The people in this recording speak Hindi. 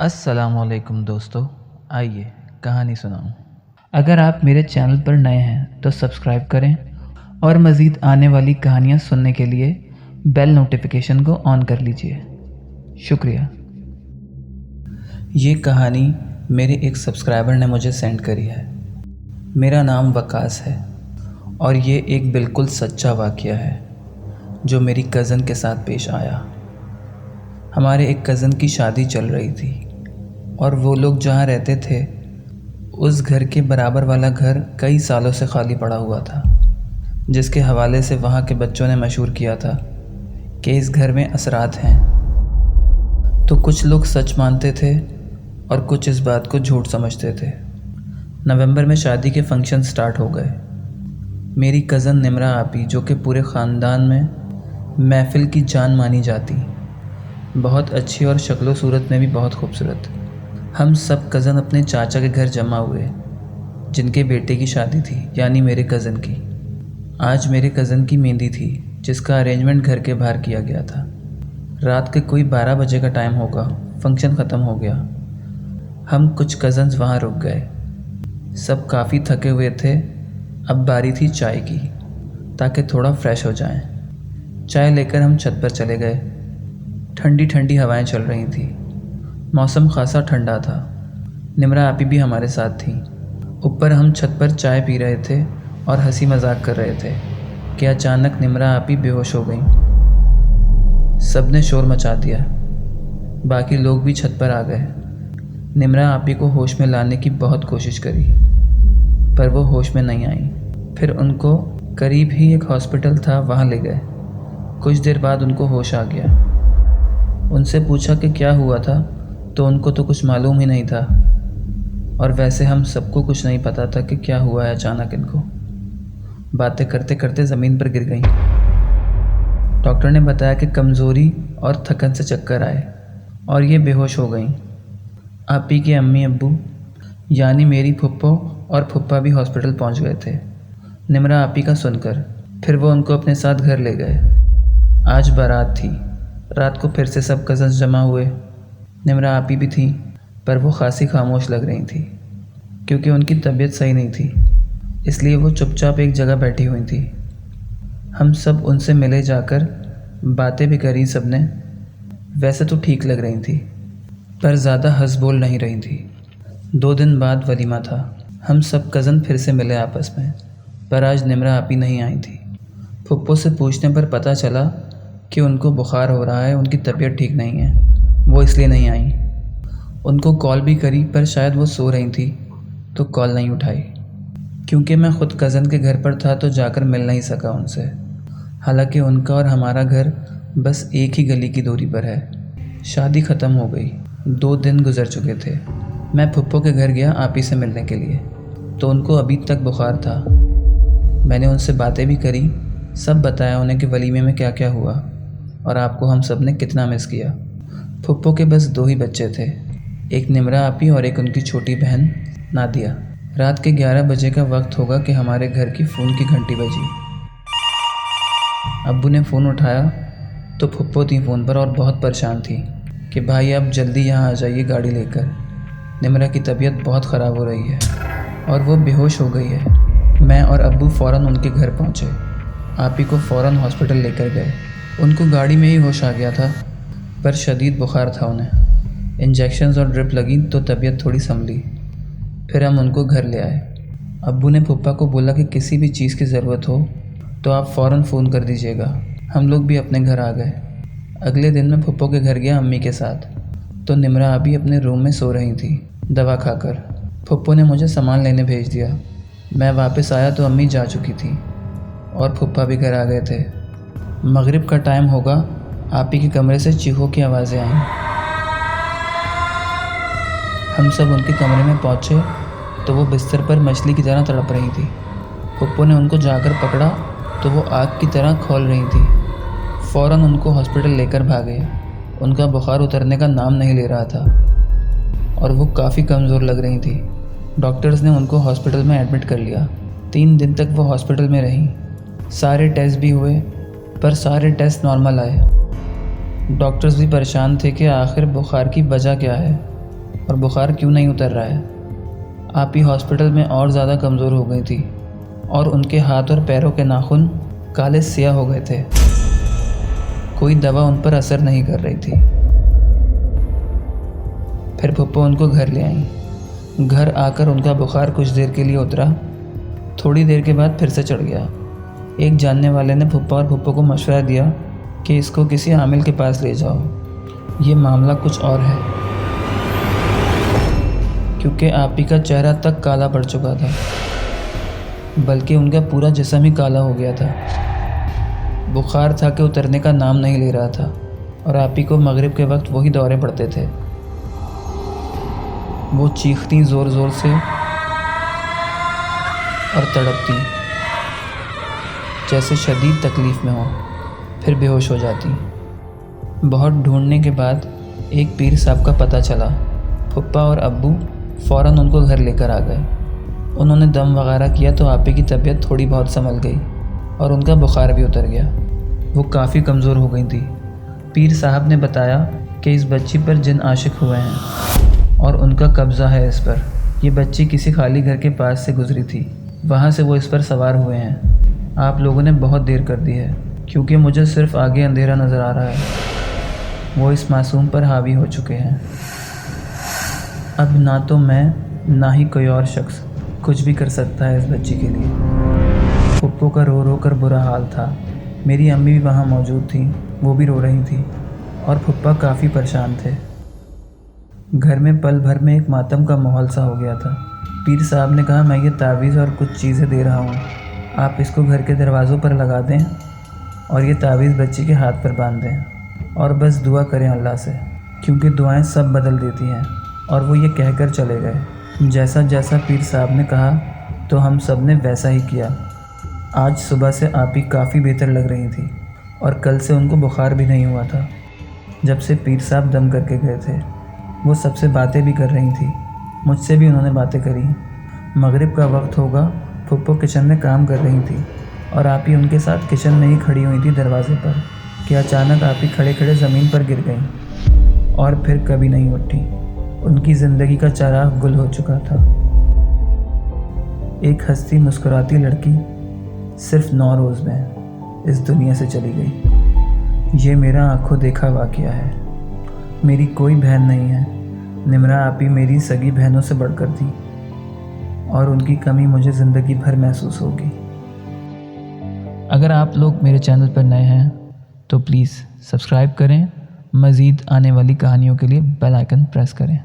अस्सलामुअलैकुम दोस्तों, आइए कहानी सुनाऊं। अगर आप मेरे चैनल पर नए हैं तो सब्सक्राइब करें और मज़ीद आने वाली कहानियां सुनने के लिए बेल नोटिफिकेशन को ऑन कर लीजिए। शुक्रिया। ये कहानी मेरे एक सब्सक्राइबर ने मुझे सेंड करी है। मेरा नाम वकास है और ये एक बिल्कुल सच्चा वाक़या है जो मेरी कज़न के साथ पेश आया। हमारे एक कज़न की शादी चल रही थी और वो लोग जहाँ रहते थे उस घर के बराबर वाला घर कई सालों से खाली पड़ा हुआ था, जिसके हवाले से वहाँ के बच्चों ने मशहूर किया था कि इस घर में असरात हैं। तो कुछ लोग सच मानते थे और कुछ इस बात को झूठ समझते थे। नवंबर में शादी के फंक्शन स्टार्ट हो गए। मेरी कज़न निमरा आपी, जो कि पूरे ख़ानदान में महफ़िल की जान मानी जाती, बहुत अच्छी और शक्लो सूरत में भी बहुत खूबसूरत। हम सब कज़न अपने चाचा के घर जमा हुए, जिनके बेटे की शादी थी, यानी मेरे कज़न की। आज मेरे कज़न की मेहंदी थी, जिसका अरेंजमेंट घर के बाहर किया गया था। रात के कोई 12 बजे का टाइम होगा। फंक्शन ख़त्म हो गया। हम कुछ कज़न्स वहाँ रुक गए। सब काफ़ी थके हुए थे। अब बारी थी चाय की, ताकि थोड़ा फ्रेश हो जाएं। चाय लेकर हम छत पर चले गए। ठंडी ठंडी हवाएं चल रही थी। मौसम खासा ठंडा था। निमरा आपी भी हमारे साथ थी। ऊपर हम छत पर चाय पी रहे थे और हंसी मजाक कर रहे थे कि अचानक निमरा आपी बेहोश हो गई। सब ने शोर मचा दिया। बाकी लोग भी छत पर आ गए। निमरा आपी को होश में लाने की बहुत कोशिश करी, पर वो होश में नहीं आई। फिर उनको करीब ही एक हॉस्पिटल था, वहाँ ले गए। कुछ देर बाद उनको होश आ गया। उनसे पूछा कि क्या हुआ था, तो उनको तो कुछ मालूम ही नहीं था, और वैसे हम सबको कुछ नहीं पता था कि क्या हुआ है अचानक इनको। बातें करते करते ज़मीन पर गिर गईं। डॉक्टर ने बताया कि कमज़ोरी और थकन से चक्कर आए और ये बेहोश हो गईं। आपी के अम्मी अब्बू यानी मेरी फुप्पो और फुप्पा भी हॉस्पिटल पहुंच गए थे निमरा आपी का सुनकर। फिर वो उनको अपने साथ घर ले गए। आज बारात थी। रात को फिर से सब कज़न्स जमा हुए। निमरा आपी भी थी, पर वो खासी खामोश लग रही थी क्योंकि उनकी तबीयत सही नहीं थी, इसलिए वो चुपचाप एक जगह बैठी हुई थी। हम सब उनसे मिले जाकर बातें भी करी सबने। वैसे तो ठीक लग रही थी, पर ज़्यादा हंस बोल नहीं रही थी। 2 दिन बाद वलीमा था। हम सब कज़न फिर से मिले आपस में, पर आज निमरा आपी नहीं आई थी। फुप्पो से पूछने पर पता चला कि उनको बुखार हो रहा है, उनकी तबीयत ठीक नहीं है, वो इसलिए नहीं आई। उनको कॉल भी करी, पर शायद वो सो रही थी तो कॉल नहीं उठाई। क्योंकि मैं ख़ुद कज़न के घर पर था तो जाकर मिल नहीं सका उनसे। हालांकि उनका और हमारा घर बस एक ही गली की दूरी पर है। शादी ख़त्म हो गई। 2 दिन गुजर चुके थे। मैं फुप्पो के घर गया आपी से मिलने के लिए, तो उनको अभी तक बुखार था। मैंने उनसे बातें भी करी, सब बताया उन्हें कि वलीमे में क्या क्या हुआ और आपको हम सब ने कितना मिस किया। फुप्पो के बस 2 ही बच्चे थे, एक निमरा आपी और एक उनकी छोटी बहन नादिया। रात के 11 बजे का वक्त होगा कि हमारे घर की फ़ोन की घंटी बजी। अब्बू ने फ़ोन उठाया तो फुप्पो थी फ़ोन पर और बहुत परेशान थी कि भाई आप जल्दी यहाँ आ जाइए गाड़ी लेकर, निमरा की तबीयत बहुत ख़राब हो रही है और वो बेहोश हो गई है। मैं और अब्बू फ़ौरन उनके घर पहुँचे। आपी को फ़ौरन हॉस्पिटल लेकर गए। उनको गाड़ी में ही होश आ गया था, पर शदीद बुखार था उन्हें। इंजेक्शन्स और ड्रिप लगी तो तबीयत थोड़ी संभली। फिर हम उनको घर ले आए। अब्बू ने फुप्पा को बोला कि किसी भी चीज़ की ज़रूरत हो तो आप फ़ौरन फ़ोन कर दीजिएगा। हम लोग भी अपने घर आ गए। अगले दिन मैं फुप्पो के घर गया अम्मी के साथ, तो निमरा अभी अपने रूम में सो रही थी दवा खाकर। फुप्पो ने मुझे सामान लेने भेज दिया। मैं वापस आया तो अम्मी जा चुकी थी और फुप्पा भी घर आ गए थे। मगरिब का टाइम होगा। आपी के कमरे से चीखों की आवाज़ें आईं। हम सब उनके कमरे में पहुँचे तो वो बिस्तर पर मछली की तरह तड़प रही थी। फुप्पो ने उनको जाकर पकड़ा तो वो आग की तरह खौल रही थी। फ़ौरन उनको हॉस्पिटल लेकर भागे। उनका बुखार उतरने का नाम नहीं ले रहा था और वो काफ़ी कमज़ोर लग रही थी। डॉक्टर्स ने उनको हॉस्पिटल में एडमिट कर लिया। 3 दिन तक वो हॉस्पिटल में रहीं। सारे टेस्ट भी हुए, पर सारे टेस्ट नॉर्मल आए। डॉक्टर्स भी परेशान थे कि आखिर बुखार की वजह क्या है। और बुखार क्यों नहीं उतर रहा है। आपी हॉस्पिटल में और ज़्यादा कमज़ोर हो गई थी और उनके हाथ और पैरों के नाखून काले स्याह हो गए थे। कोई दवा उन पर असर नहीं कर रही थी। फिर फुप्पो उनको घर ले आई। घर आकर उनका बुखार कुछ देर के लिए उतरा, थोड़ी देर के बाद फिर से चढ़ गया। एक जानने वाले ने फुप्पा और फुप्पो को मशवरा दिया कि इसको किसी आमिल के पास ले जाओ, ये मामला कुछ और है, क्योंकि आपी का चेहरा तक काला पड़ चुका था, बल्कि उनका पूरा जिस्म ही काला हो गया था। बुखार था कि उतरने का नाम नहीं ले रहा था और आपी को मगरिब के वक्त वही दौरे पड़ते थे। वो चीखती ज़ोर ज़ोर से और तड़पती जैसे शदीद तकलीफ़ में हो, फिर बेहोश हो जाती। बहुत ढूंढने के बाद एक पीर साहब का पता चला। फुप्पा और अब्बू फ़ौरन उनको घर लेकर आ गए। उन्होंने दम वगैरह किया तो आपी की तबीयत थोड़ी बहुत संभल गई और उनका बुखार भी उतर गया। वो काफ़ी कमज़ोर हो गई थी। पीर साहब ने बताया कि इस बच्ची पर जिन आशिक हुए हैं और उनका कब्ज़ा है इस पर। ये बच्ची किसी खाली घर के पास से गुजरी थी, वहाँ से वो इस पर सवार हुए हैं। आप लोगों ने बहुत देर कर दी है, क्योंकि मुझे सिर्फ आगे अंधेरा नज़र आ रहा है। वो इस मासूम पर हावी हो चुके हैं। अब ना तो मैं ना ही कोई और शख्स कुछ भी कर सकता है इस बच्ची के लिए। फुप्पो का रो रो कर बुरा हाल था। मेरी अम्मी भी वहाँ मौजूद थी, वो भी रो रही थी और फुप्पा काफ़ी परेशान थे। घर में पल भर में एक मातम का माहौल सा हो गया था। पीर साहब ने कहा, मैं ये तावीज़ और कुछ चीज़ें दे रहा हूँ, आप इसको घर के दरवाज़ों पर लगा दें और ये तावीज़ बच्ची के हाथ पर बांध दें और बस दुआ करें अल्लाह से, क्योंकि दुआएं सब बदल देती हैं। और वो ये कहकर चले गए। जैसा जैसा पीर साहब ने कहा तो हम सब ने वैसा ही किया। आज सुबह से आपी काफ़ी बेहतर लग रही थी और कल से उनको बुखार भी नहीं हुआ था। जब से पीर साहब दम करके गए थे, वो सबसे बातें भी कर रही थी। मुझसे भी उन्होंने बातें करी। मगरिब का वक्त होगा, फुप्पो किचन में काम कर रही थी और आपी उनके साथ किचन में ही खड़ी हुई थी दरवाजे पर कि अचानक आपी खड़े खड़े ज़मीन पर गिर गई और फिर कभी नहीं उठी। उनकी ज़िंदगी का चराग गुल हो चुका था। एक हंसती मुस्कुराती लड़की सिर्फ 9 रोज़ में इस दुनिया से चली गई। ये मेरा आंखों देखा वाक़या है। मेरी कोई बहन नहीं है। निमरा आपी मेरी सगी बहनों से बढ़कर थी और उनकी कमी मुझे ज़िंदगी भर महसूस होगी। अगर आप लोग मेरे चैनल पर नए हैं तो प्लीज़ सब्सक्राइब करें। मज़ीद आने वाली कहानियों के लिए बेल आइकन प्रेस करें।